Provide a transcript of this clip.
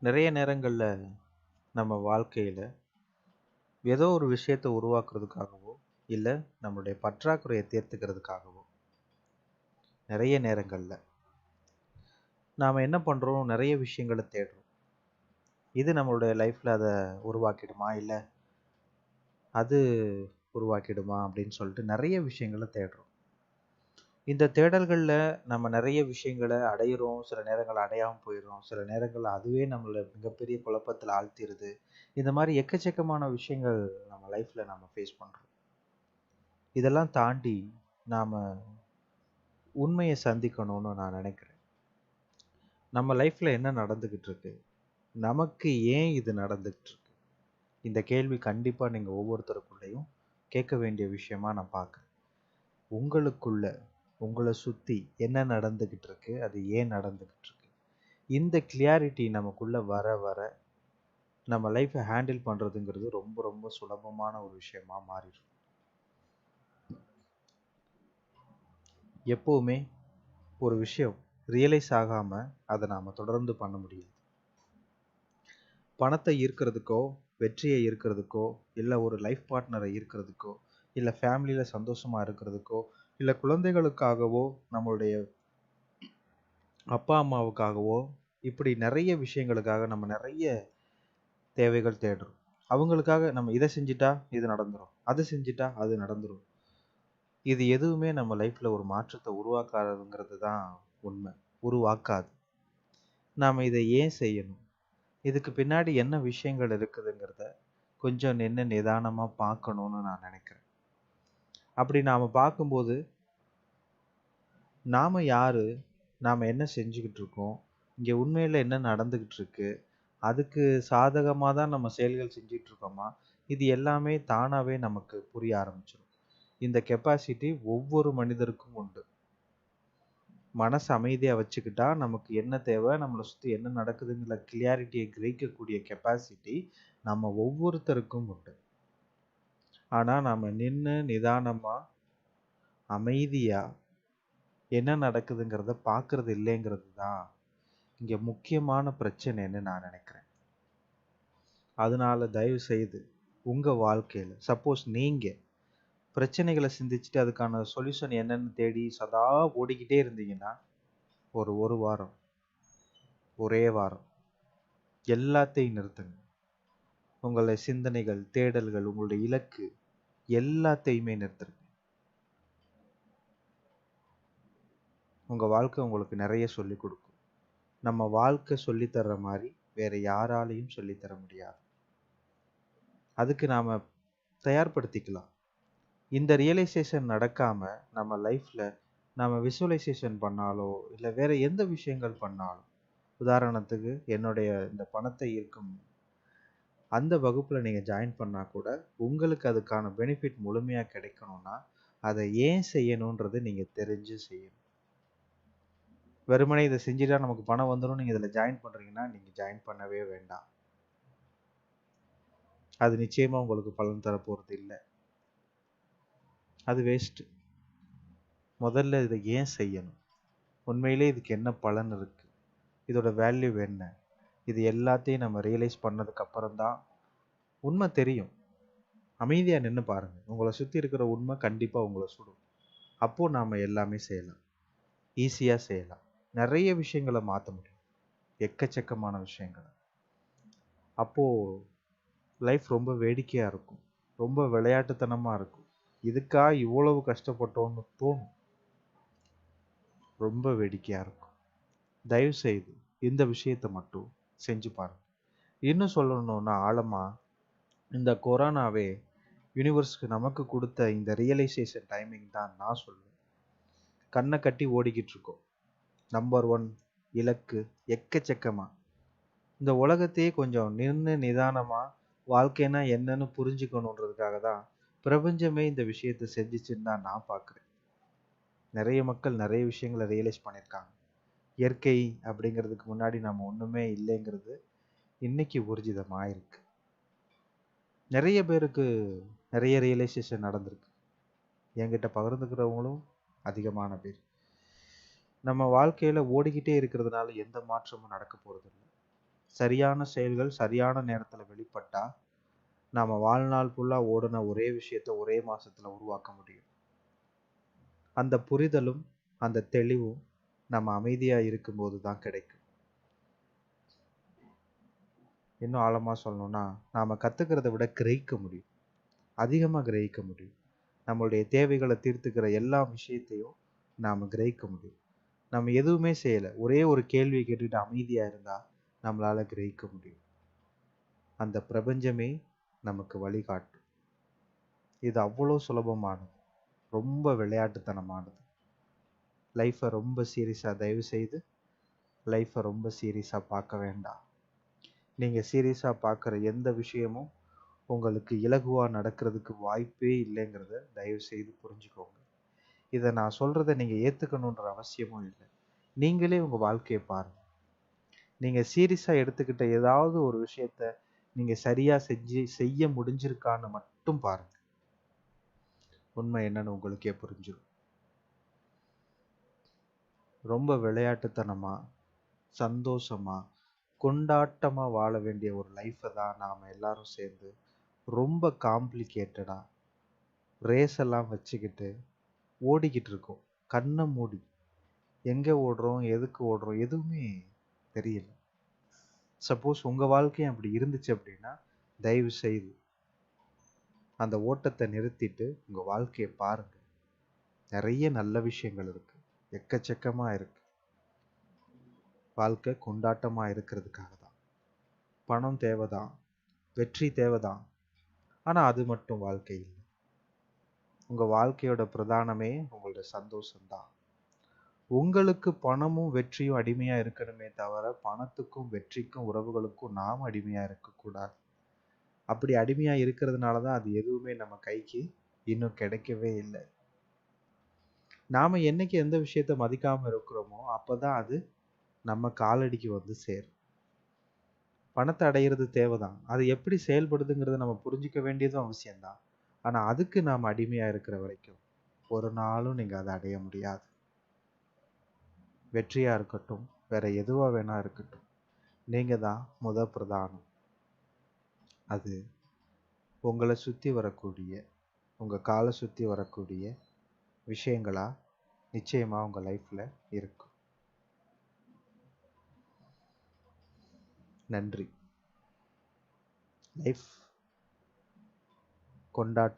நிறைய நேரங்கள்ல நம்ம வாழ்க்கையில ஏதோ ஒரு விஷயத்தை உருவாக்குறதுக்காகவோ, இல்ல நம்மளுடைய பற்றாக்குறையை தீர்த்துக்கிறதுக்காகவோ, நிறைய நேரங்கள்ல நாம என்ன பண்றோம்? நிறைய விஷயங்களை தேடுறோம். இது நம்மளுடைய லைஃப்ல அதை உருவாக்கிடுமா? இல்ல அது உருவாக்கிடுமா? அப்படின்னு சொல்லிட்டு நிறைய விஷயங்களை தேடுறோம். இந்த தேடல்கள்ல நம்ம நிறைய விஷயங்களை அடையிறோம். சில நேரங்கள் அடையாம போயிடுறோம். சில நேரங்கள்ல அதுவே நம்மள மிகப்பெரிய குழப்பத்துல ஆழ்த்திருது. இந்த மாதிரி எக்கச்சக்கமான விஷயங்கள் நம்ம லைஃப்ல நம்ம ஃபேஸ் பண்றோம். இதெல்லாம் தாண்டி நாம உண்மையை சந்திக்கணும்னு நான் நினைக்கிறேன். நம்ம லைஃப்ல என்ன நடந்துகிட்டு இருக்கு? நமக்கு ஏன் இது நடந்துகிட்டு இருக்கு? இந்த கேள்வி கண்டிப்பா நீங்க ஒவ்வொருத்தருக்குள்ளேயும் கேட்க வேண்டிய விஷயமா நான் பார்க்கிறேன். உங்களுக்குள்ள உங்களை சுத்தி என்ன நடந்துகிட்டு இருக்கு? அது ஏன் நடந்துகிட்டு இருக்கு? இந்த கிளியாரிட்டி நமக்குள்ள வர வர நம்ம லைஃப்பை ஹேண்டில் பண்றதுங்கிறது ரொம்ப ரொம்ப சுலபமான ஒரு விஷயமா மாறிடும். எப்பவுமே ஒரு விஷயம் ரியலைஸ் ஆகாம அதை நாம தொடர்ந்து பண்ண முடியாது. பணத்தை ஈர்க்கிறதுக்கோ, வெற்றியை ஈர்க்கிறதுக்கோ, இல்லை ஒரு லைஃப் பார்ட்னரை ஈர்க்கிறதுக்கோ, இல்லை ஃபேமிலியில சந்தோஷமா இருக்கிறதுக்கோ, இல்லை குழந்தைகளுக்காகவோ, நம்மளுடைய அப்பா அம்மாவுக்காகவோ, இப்படி நிறைய விஷயங்களுக்காக நம்ம நிறைய தேவைகள் தேடுறோம். அவங்களுக்காக நம்ம இதை செஞ்சிட்டா இது நடந்துரும், அதை செஞ்சிட்டா அது நடந்துரும். இது எதுவுமே நம்ம லைஃப்ல ஒரு மாற்றத்தை உருவாக்காதுங்கிறது தான் உண்மை. உருவாக்காது. நாம இதை ஏன் செய்யணும்? இதுக்கு பின்னாடி என்ன விஷயங்கள் இருக்குதுங்கிறத கொஞ்சம் நின்று நிதானமா பார்க்கணும்னு நான் நினைக்கிறேன். அப்படி நாம பார்க்கும்போது நாம யாரு? நாம என்ன செஞ்சுக்கிட்டு இருக்கோம்? இங்க உண்மையில என்ன நடந்துகிட்டு இருக்கு? அதுக்கு சாதகமா தான் நம்ம செயல்கள் செஞ்சுட்டு இருக்கோமா? இது எல்லாமே தானாவே நமக்கு புரிய ஆரம்பிச்சிடும். இந்த கெப்பாசிட்டி ஒவ்வொரு மனிதருக்கும் உண்டு. மனசு அமைதியா வச்சுக்கிட்டா நமக்கு என்ன தேவை, நம்மளை சுத்தி என்ன நடக்குதுங்கிற கிளியாரிட்டியை கிரகிக்கக்கூடிய கெப்பாசிட்டி நம்ம ஒவ்வொருத்தருக்கும் உண்டு. ஆனா நாம நின்னு நிதானமா அமைதியா என்ன நடக்குதுங்கிறத பார்க்கறது இல்லைங்கிறது தான் இங்க முக்கியமான பிரச்சனைன்னு நான் நினைக்கிறேன். அதனால தயவு செய்து உங்க வாழ்க்கையில சப்போஸ் நீங்க பிரச்சனைகளை சிந்திச்சுட்டு அதுக்கான சொல்யூஷன் என்னன்னு தேடி சதா ஓடிக்கிட்டே இருந்தீங்கன்னா, ஒரு வாரம், ஒரே வாரம் எல்லாத்தையும் நிறுத்துங்க. உங்களுடைய சிந்தனைகள், தேடல்கள், உங்களுடைய இலக்கு எல்லாத்தையுமே நிறுத்துங்க. உங்க வாழ்க்கை உங்களுக்கு நிறைய சொல்லிக் கொடுக்கும். நம்ம வாழ்க்கை சொல்லித் தர்ற மாதிரி வேற யாராலையும் சொல்லித் தர முடியாது. அதுக்கு நாம தயார்படுத்திக்கலாம். இந்த ரியலைசேஷன் நடக்காம நம்ம லைஃப்ல நம்ம விசுவலைசேஷன் பண்ணாலோ, இல்லை வேற எந்த விஷயங்கள் பண்ணாலும், உதாரணத்துக்கு என்னுடைய இந்த பணத்தை ஈர்க்கும் அந்த வகுப்புல நீங்க ஜாயின் பண்ணா கூட உங்களுக்கு அதுக்கான பெனிஃபிட் முழுமையா கிடைக்கணும்னா அதை ஏன் செய்யணும்ன்றது நீங்க தெரிஞ்சு செய்யணும். வெறுமனே இதை செஞ்சுட்டா நமக்கு பணம் வந்துடும் நீங்க இதில் ஜாயின் பண்றீங்கன்னா நீங்க ஜாயின் பண்ணவே வேண்டாம். அது நிச்சயமா உங்களுக்கு பலன் தர போறது இல்லை. அது வேஸ்ட். முதல்ல இதை ஏன் செய்யணும்? உண்மையிலே இதுக்கு என்ன பலன் இருக்கு? இதோட வேல்யூ என்ன? இது எல்லாத்தையும் நம்ம ரியலைஸ் பண்ணதுக்கு அப்புறம் தான் உண்மை தெரியும். அமைதியா நின்று பாருங்க. உங்களை சுத்தி இருக்கிற உண்மை கண்டிப்பா உங்களை சுடும். அப்போ நாம எல்லாமே செய்யலாம். ஈஸியா செய்யலாம். நிறைய விஷயங்களை மாற்ற முடியும். எக்கச்சக்கமான விஷயங்களை. அப்போ லைஃப் ரொம்ப வேடிக்கையா இருக்கும். ரொம்ப விளையாட்டுத்தனமா இருக்கும். இதுக்கா இவ்வளவு கஷ்டப்பட்டோம்னு தோணும். ரொம்ப வேடிக்கையா இருக்கும். தயவு செய்து இந்த விஷயத்தை மட்டும் செஞ்சு பாருங்க. இன்னும் சொல்லணும்னா ஆழமா இந்த கொரோனாவே யூனிவர்ஸ்க்கு நமக்கு கொடுத்த இந்த ரியலைசேஷன் டைமிங் தான் நான் சொல்லுவேன். கண்ணை கட்டி ஓடிக்கிட்டு இருக்கோம். நம்பர் 1 இலக்கு எக்கச்சக்கமா. இந்த உலகத்தையே கொஞ்சம் நின்று நிதானமா வாழ்க்கைனா என்னன்னு புரிஞ்சுக்கணுன்றதுக்காக தான் பிரபஞ்சமே இந்த விஷயத்தை செஞ்சுச்சுன்னு தான் நான் பார்க்குறேன். நிறைய மக்கள் நிறைய விஷயங்களை ரியலைஸ் பண்ணியிருக்காங்க. இயற்கை அப்படிங்கிறதுக்கு முன்னாடி நம்ம ஒன்றுமே இல்லைங்கிறது இன்னைக்கு ஊர்ஜிதமாயிருக்கு. நிறைய பேருக்கு நிறைய ரியலைசேஷன் நடந்திருக்கு. என்கிட்ட பகிர்ந்துக்கிறவங்களும் அதிகமான பேர். நம்ம வாழ்க்கையில ஓடிக்கிட்டே இருக்கிறதுனால எந்த மாற்றமும் நடக்க போறது இல்லை. சரியான செயல்கள் சரியான நேரத்துல வெளிப்பட்டா நாம வாழ்நாள் ஃபுல்லா ஓடுன ஒரே விஷயத்த ஒரே மாசத்துல உருவாக்க முடியும். அந்த புரிதலும் அந்த தெளிவும் நம்ம அமைதியா இருக்கும்போது தான் கிடைக்கும். இன்னும் ஆழமா சொல்லணும்னா, நாம கத்துக்கிறத விட கிரகிக்க முடியும். அதிகமா கிரகிக்க முடியும். நம்மளுடைய தேவைகளை தீர்த்துக்கிற எல்லா விஷயத்தையும் நாம கிரகிக்க முடியும். நம்ம எதுவுமே செய்யல. ஒரே ஒரு கேள்வியை கேட்டுட்டு அமைதியா இருந்தா நம்மளால கிரகிக்க முடியும். அந்த பிரபஞ்சமே நமக்கு வழிகாட்டும். இது அவ்வளோ சுலபமானது. ரொம்ப விளையாட்டுத்தனமானது. லைஃப்பை ரொம்ப சீரியஸா தயவு செய்து லைஃப்பை ரொம்ப சீரியஸா பார்க்க வேண்டாம். நீங்க சீரியஸா பார்க்குற எந்த விஷயமும் உங்களுக்கு இலகுவா நடக்கிறதுக்கு வாய்ப்பே இல்லைங்கிறத தயவு செய்து புரிஞ்சுக்கோங்க. இதை நான் சொல்றதை நீங்க ஏத்துக்கணுன்ற அவசியமும் இல்லை. நீங்களே உங்க வாழ்க்கையை பாருங்க. நீங்க சீரியஸா எடுத்துக்கிட்ட ஏதாவது ஒரு விஷயத்த நீங்க சரியா செய்ய முடிஞ்சிருக்கான்னு மட்டும் பாருங்க. உண்மை என்னன்னு உங்களுக்கே புரிஞ்சிடும். ரொம்ப விளையாட்டுத்தனமா, சந்தோஷமா, கொண்டாட்டமா வாழ வேண்டிய ஒரு லைஃப்பை தான் நாம எல்லாரும் சேர்ந்து ரொம்ப காம்ப்ளிகேட்டடா ரேஸ் எல்லாம் வச்சுக்கிட்டு ஓடிக்கிட்டு இருக்கோம். கண்ணை மூடி எங்க ஓடுறோம், எதுக்கு ஓடுறோம் எதுவுமே தெரியல. சப்போஸ் உங்க வாழ்க்கையும் அப்படி இருந்துச்சு அப்படின்னா தயவு செய்து அந்த ஓட்டத்தை நிறுத்திட்டு உங்க வாழ்க்கையை பாருங்க. நிறைய நல்ல விஷயங்கள் இருக்கு, எக்கச்சக்கமா இருக்கு. வாழ்க்கை கொண்டாட்டமா இருக்கிறதுக்காக தான். பணம் தேவைதான், வெற்றி தேவைதான், ஆனா அது மட்டும் வாழ்க்கை இல்லை. உங்க வாழ்க்கையோட பிரதானமே உங்களோட சந்தோஷம்தான். உங்களுக்கு பணமும் வெற்றியும் அடிமையா இருக்கணுமே தவிர பணத்துக்கும் வெற்றிக்கும் உறவுகளுக்கும் நாம் அடிமையா இருக்கக்கூடாது. அப்படி அடிமையா இருக்கிறதுனாலதான் அது எதுவுமே நம்ம கைக்கு இன்னும் கிடைக்கவே இல்லை. நாம என்னைக்கு எந்த விஷயத்த மதிக்காம இருக்கிறோமோ அப்பதான் அது நம்ம காலடிக்கு வந்து சேரும். பணத்தை அடையிறது தேவைதான், அது எப்படி செயல்படுதுங்கிறத நம்ம புரிஞ்சுக்க வேண்டியதும் அவசியம்தான். ஆனா அதுக்கு நாம அடிமையா இருக்கிற வரைக்கும் ஒரு நாளும் நீங்க அதை அடைய முடியாது. வெற்றியா இருக்கட்டும், வேற எதுவா வேணா இருக்கட்டும், நீங்க தான் பிரதானம். அது உங்களை சுத்தி வரக்கூடிய, உங்க காலை சுத்தி வரக்கூடிய விஷயங்களா நிச்சயமா உங்க லைஃப்ல இருக்கும். நன்றி. லைஃப் கொண்டாட்டம்.